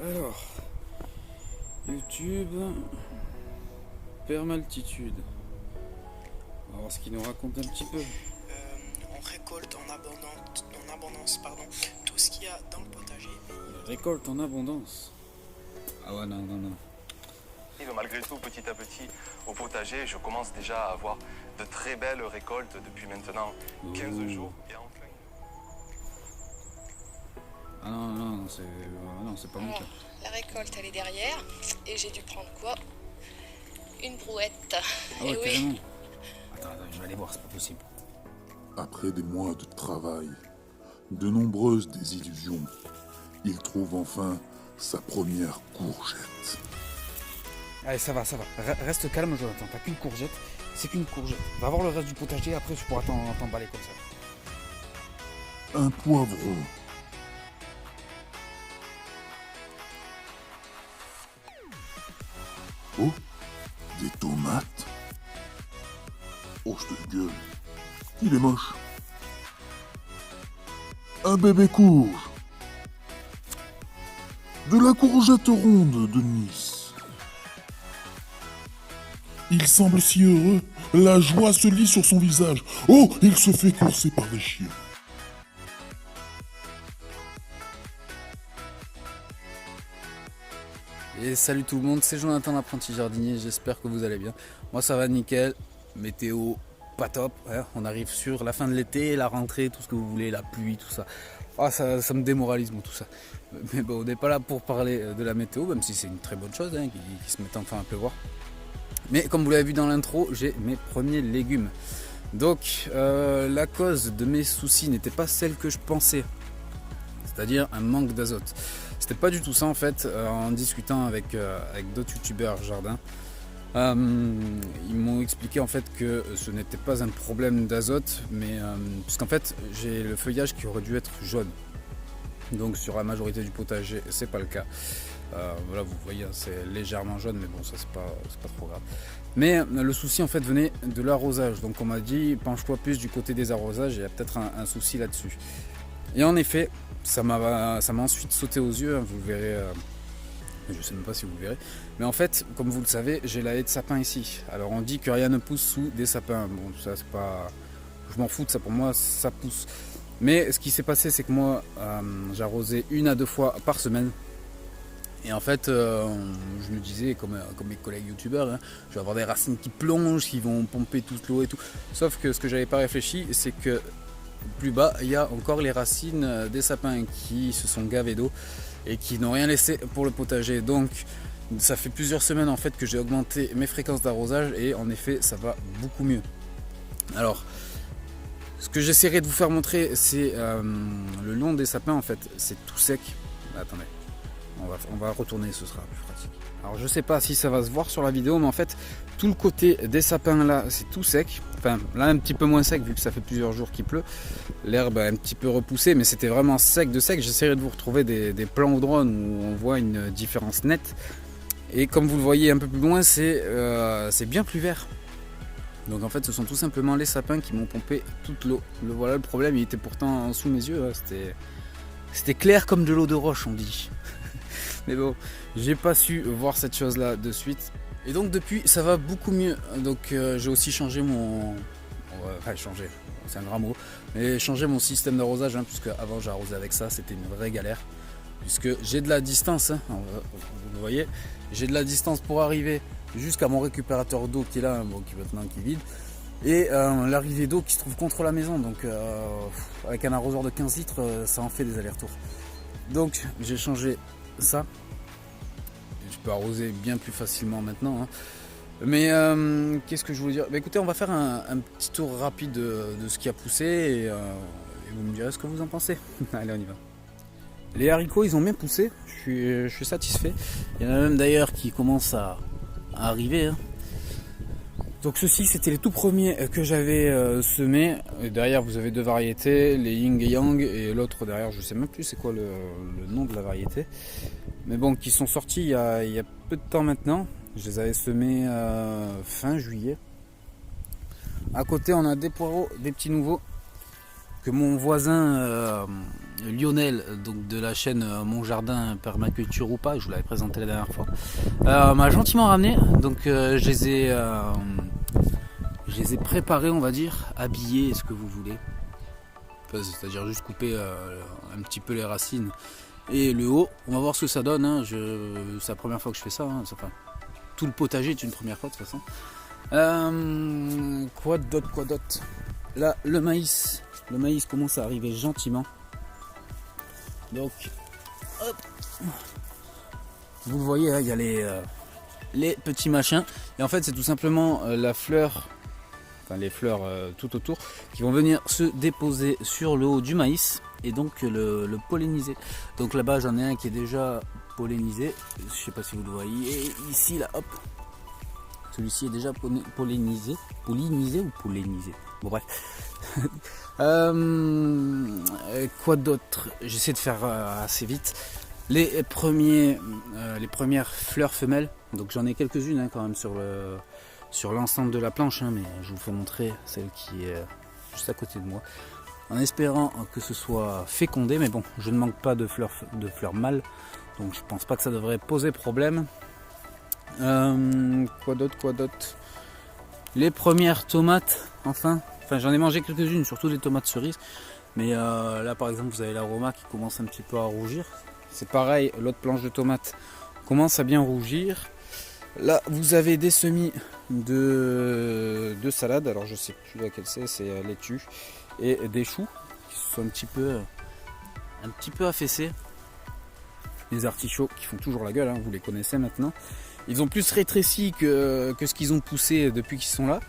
Alors, YouTube, permaltitude. On va voir ce qu'il nous raconte un petit peu. On récolte en abondance tout ce qu'il y a dans le potager. Récolte en abondance. Ah ouais, non. Malgré tout, petit à petit, au potager, je commence déjà à avoir de très belles récoltes depuis maintenant 15 jours. Et enfin... Ah non, c'est pas mon cas. Alors, la récolte, elle est derrière. Et j'ai dû prendre quoi? Une brouette. Ah ouais, Et oui. carrément. Attends, je vais aller voir, c'est pas possible. Après des mois de travail, de nombreuses désillusions, il trouve enfin sa première courgette. Allez, ça va. Reste calme, Jonathan. T'as qu'une courgette, c'est qu'une courgette. Va voir le reste du potager, après tu pourras t'emballer comme ça. Un poivron. Oh, des tomates. Oh, je te gueule. Il est moche. Un bébé courge. De la courgette ronde de Nice. Il semble si heureux. La joie se lit sur son visage. Oh, il se fait courser par des chiens. Et salut tout le monde, c'est Jonathan l'apprenti jardinier, j'espère que vous allez bien. Moi ça va nickel, météo pas top, hein. On arrive sur la fin de l'été, la rentrée, tout ce que vous voulez, la pluie, tout ça. Ah, ça me démoralise tout ça. Mais bon, on n'est pas là pour parler de la météo, même si c'est une très bonne chose, hein, qui se mette enfin à pleuvoir. Mais comme vous l'avez vu dans l'intro, j'ai mes premiers légumes. Donc la cause de mes soucis n'était pas celle que je pensais, c'est-à-dire un manque d'azote. C'était pas du tout ça en fait. En discutant avec d'autres youtubeurs jardin, ils m'ont expliqué en fait que ce n'était pas un problème d'azote, mais puisqu'en fait j'ai le feuillage qui aurait dû être jaune. Donc sur la majorité du potager c'est pas le cas. Voilà, vous voyez, c'est légèrement jaune, mais bon, ça c'est pas trop grave. Mais le souci en fait venait de l'arrosage. Donc on m'a dit penche-toi plus du côté des arrosages, il y a peut-être un souci là-dessus. Et en effet, ça m'a ensuite sauté aux yeux, hein, vous le verrez. Je sais même pas si vous le verrez. Mais en fait, comme vous le savez, j'ai la haie de sapin ici. Alors on dit que rien ne pousse sous des sapins. Bon, ça c'est pas. Je m'en fous de ça, pour moi ça pousse. Mais ce qui s'est passé, c'est que moi, j'arrosais 1 à 2 fois par semaine. Et en fait, je me disais, comme mes collègues youtubeurs, hein, je vais avoir des racines qui plongent, qui vont pomper toute l'eau et tout. Sauf que ce que j'avais pas réfléchi, c'est que plus bas, il y a encore les racines des sapins qui se sont gavés d'eau et qui n'ont rien laissé pour le potager. Donc, ça fait plusieurs semaines en fait que j'ai augmenté mes fréquences d'arrosage et en effet, ça va beaucoup mieux. Alors, ce que j'essaierai de vous faire montrer, c'est le long des sapins en fait, c'est tout sec. Attendez. On va retourner, ce sera plus pratique. Alors je sais pas si ça va se voir sur la vidéo, mais en fait tout le côté des sapins là c'est tout sec. Enfin là un petit peu moins sec vu que ça fait plusieurs jours qu'il pleut. L'herbe a un petit peu repoussé, mais c'était vraiment sec de sec. J'essaierai de vous retrouver des plans au drone où on voit une différence nette. Et comme vous le voyez un peu plus loin, c'est bien plus vert. Donc en fait ce sont tout simplement les sapins qui m'ont pompé toute l'eau. Voilà le problème, il était pourtant sous mes yeux. C'était clair comme de l'eau de roche, on dit. Mais bon, j'ai pas su voir cette chose là de suite. Et donc depuis ça va beaucoup mieux. Donc j'ai aussi changé changé, c'est un grand mot. Mais changé mon système d'arrosage, hein, puisque avant j'arrosais avec ça, c'était une vraie galère. Puisque j'ai de la distance, hein, vous le voyez, j'ai de la distance pour arriver jusqu'à mon récupérateur d'eau qui est là, bon, qui maintenant qui est vide. Et l'arrivée d'eau qui se trouve contre la maison. Donc avec un arrosoir de 15 litres, ça en fait des allers-retours. Donc j'ai changé ça. Je peux arroser bien plus facilement maintenant, hein. Mais qu'est-ce que je voulais dire? Bah, écoutez, on va faire un petit tour rapide de ce qui a poussé et vous me direz ce que vous en pensez. Allez, on y va. Les haricots ils ont bien poussé, je suis satisfait. Il y en a même d'ailleurs qui commencent à arriver, hein. Donc ceux-ci c'était les tout premiers que j'avais semés. Et derrière vous avez 2 variétés, les Ying et Yang, et l'autre derrière je sais même plus c'est quoi le nom de la variété. Mais bon, qui sont sortis il y a peu de temps maintenant. Je les avais semés fin juillet. À côté on a des poireaux, des petits nouveaux que mon voisin Lionel, donc de la chaîne Mon Jardin Permaculture ou pas, je vous l'avais présenté la dernière fois, m'a gentiment ramené. Donc je les ai préparés, on va dire, habillés, est-ce que vous voulez. Enfin, c'est-à-dire juste couper un petit peu les racines et le haut. On va voir ce que ça donne. Hein. C'est la première fois que je fais ça. Hein. Enfin, tout le potager est une première fois de toute façon. Quoi d'autre. Là, le maïs commence à arriver gentiment. Donc, hop. Vous le voyez, hein, il y a les petits machins. Et en fait, c'est tout simplement la fleur, enfin les fleurs tout autour, qui vont venir se déposer sur le haut du maïs et donc le polliniser. Donc là-bas, j'en ai un qui est déjà pollinisé. Je sais pas si vous le voyez. Ici, là, hop. Celui-ci est déjà pollinisé. Pollinisé ou pollinisé? Bon, bref. Quoi d'autre? J'essaie de faire assez vite. Les premières fleurs femelles. Donc j'en ai quelques-unes hein, quand même sur l'ensemble de la planche. Hein, mais je vous fais montrer celle qui est juste à côté de moi. En espérant que ce soit fécondé. Mais bon, je ne manque pas de fleurs mâles. Donc je pense pas que ça devrait poser problème. Quoi d'autre? Les premières tomates, enfin j'en ai mangé quelques-unes, surtout des tomates cerises. Mais là par exemple vous avez l'aroma qui commence un petit peu à rougir. C'est pareil, l'autre planche de tomates commence à bien rougir. Là vous avez des semis de salade, alors je sais plus laquelle c'est laitue, et des choux qui sont un petit peu affaissés. Les artichauts qui font toujours la gueule, hein, vous les connaissez maintenant. Ils ont plus rétréci que ce qu'ils ont poussé depuis qu'ils sont là.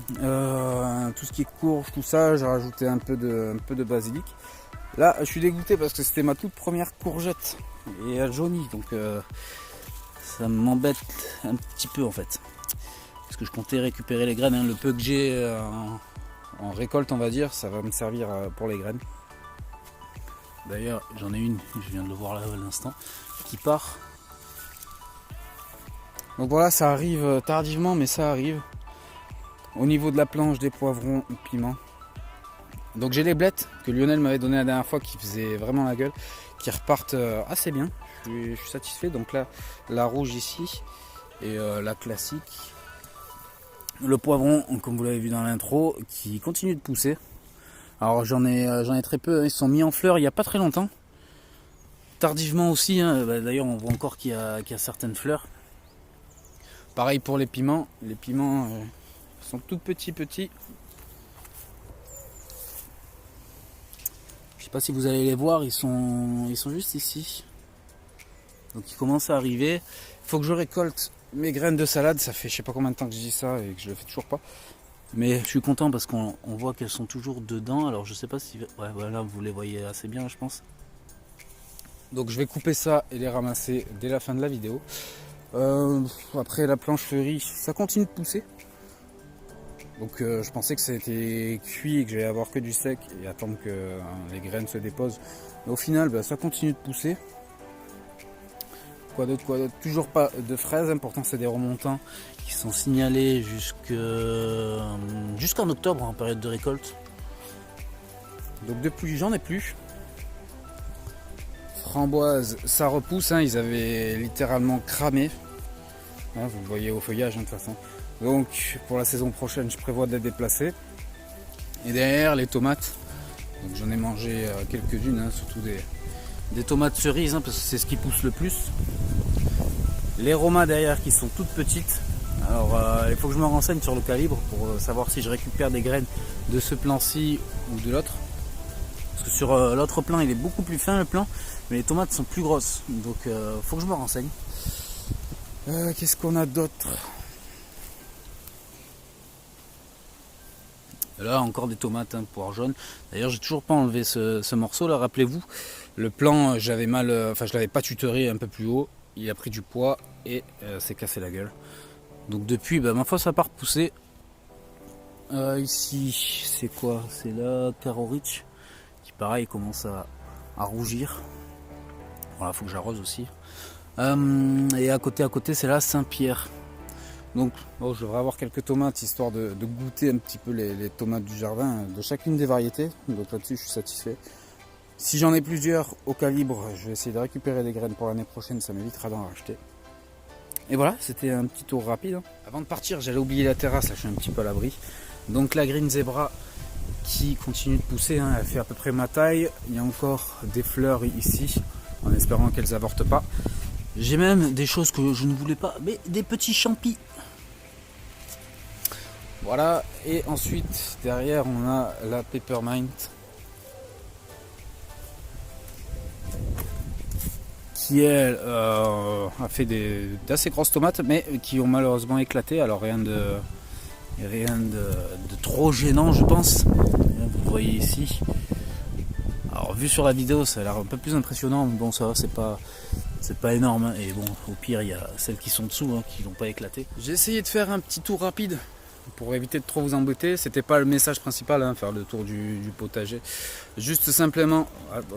Tout ce qui est courge, tout ça, j'ai rajouté un peu de basilic. Là, je suis dégoûté parce que c'était ma toute première courgette et elle jaunit, donc ça m'embête un petit peu en fait. Parce que je comptais récupérer les graines, hein. Le peu que j'ai en récolte, on va dire, ça va me servir pour les graines. D'ailleurs, j'en ai une, je viens de le voir là à l'instant, qui part. Donc voilà, ça arrive tardivement, mais ça arrive. Au niveau de la planche, des poivrons, piments. Donc j'ai les blettes que Lionel m'avait donné la dernière fois, qui faisaient vraiment la gueule, qui repartent assez bien. Je suis satisfait. Donc là, la rouge ici et la classique. Le poivron, comme vous l'avez vu dans l'intro, qui continue de pousser. Alors j'en ai très peu, ils sont mis en fleurs il n'y a pas très longtemps. Tardivement aussi, hein. D'ailleurs on voit encore qu'il y a certaines fleurs. Pareil pour les piments sont tout petits. Je sais pas si vous allez les voir, ils sont juste ici. Donc ils commencent à arriver. Il faut que je récolte mes graines de salade, ça fait je sais pas combien de temps que je dis ça et que je le fais toujours pas. Mais je suis content parce qu'on voit qu'elles sont toujours dedans. Alors je sais pas si... Ouais, voilà, vous les voyez assez bien, je pense. Donc je vais couper ça et les ramasser dès la fin de la vidéo. Après la planche fleurie, ça continue de pousser. Donc je pensais que c'était cuit et que j'allais avoir que du sec et attendre que les graines se déposent. Mais au final, ça continue de pousser. Quoi d'autre? Toujours pas de fraises, hein. Pourtant c'est des remontants qui sont signalés jusqu'en octobre en période de récolte. Donc depuis j'en ai plus. Framboises, ça repousse, hein. Ils avaient littéralement cramé. Hein, vous le voyez au feuillage, hein, de toute façon. Donc pour la saison prochaine je prévois de les déplacer. Et derrière les tomates, donc j'en ai mangé quelques-unes, hein, surtout des tomates cerises, hein, parce que c'est ce qui pousse le plus. Les romas derrière qui sont toutes petites. Alors il faut que je me renseigne sur le calibre pour savoir si je récupère des graines de ce plan-ci ou de l'autre. Parce que sur l'autre plan il est beaucoup plus fin le plan, mais les tomates sont plus grosses. Donc faut que je me renseigne. Qu'est-ce qu'on a d'autre? Là encore des tomates, hein, poire jaune. D'ailleurs j'ai toujours pas enlevé ce morceau là, rappelez-vous. Le plan je l'avais pas tutoré un peu plus haut. Il a pris du poids et s'est cassé la gueule. Donc depuis, ma foi, ça n'a pas repoussé. Ici, c'est quoi? C'est la Caro Rich qui, pareil, commence à rougir. Voilà, faut que j'arrose aussi. Et à côté, c'est la Saint-Pierre. Donc bon, je devrais avoir quelques tomates histoire de goûter un petit peu les tomates du jardin de chacune des variétés. Donc là-dessus je suis satisfait. Si j'en ai plusieurs au calibre, je vais essayer de récupérer des graines pour l'année prochaine, ça m'évitera d'en racheter. Et voilà, c'était un petit tour rapide, hein. Avant de partir, j'allais oublier la terrasse, là je suis un petit peu à l'abri. Donc la Green Zebra qui continue de pousser, hein, elle fait à peu près ma taille. Il y a encore des fleurs ici, en espérant qu'elles avortent pas. J'ai même des choses que je ne voulais pas, mais des petits champis. Voilà, et ensuite derrière on a la Peppermint qui elle a fait d'assez grosses tomates, mais qui ont malheureusement éclaté. Alors rien de trop gênant, je pense. Vous voyez ici. Alors vu sur la vidéo ça a l'air un peu plus impressionnant, mais bon ça va, c'est pas énorme, hein. Et bon, au pire il y a celles qui sont dessous, hein, qui n'ont pas éclaté. J'ai essayé de faire un petit tour rapide pour éviter de trop vous embêter. C'était pas le message principal, hein, faire le tour du potager. Juste simplement,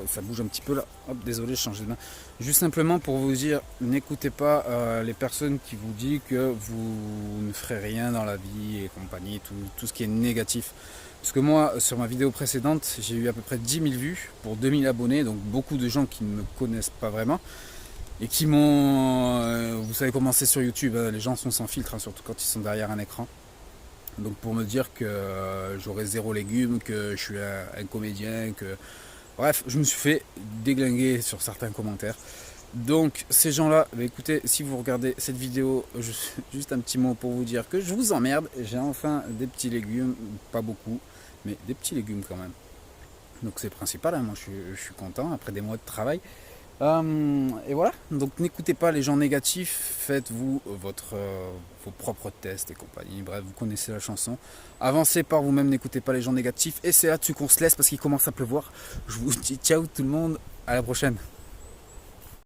ça bouge un petit peu là, hop, désolé, je change de main. Juste simplement pour vous dire, n'écoutez pas les personnes qui vous disent que vous ne ferez rien dans la vie et compagnie, tout ce qui est négatif. Parce que moi, sur ma vidéo précédente, j'ai eu à peu près 10 000 vues pour 2000 abonnés, donc beaucoup de gens qui ne me connaissent pas vraiment et qui m'ont, vous savez comment c'est sur YouTube, hein, les gens sont sans filtre, hein, surtout quand ils sont derrière un écran. Donc pour me dire que j'aurai 0 légumes, que je suis un comédien, que... Bref, je me suis fait déglinguer sur certains commentaires. Donc ces gens-là, bah, écoutez, si vous regardez cette vidéo, juste un petit mot pour vous dire que je vous emmerde. J'ai enfin des petits légumes, pas beaucoup, mais des petits légumes quand même. Donc c'est principal, hein, moi je suis content après des mois de travail. Et voilà, donc n'écoutez pas les gens négatifs, faites-vous vos propres tests et compagnie. Bref, vous connaissez la chanson. Avancez par vous-même, n'écoutez pas les gens négatifs. Et c'est là-dessus qu'on se laisse parce qu'il commence à pleuvoir. Je vous dis ciao tout le monde, à la prochaine.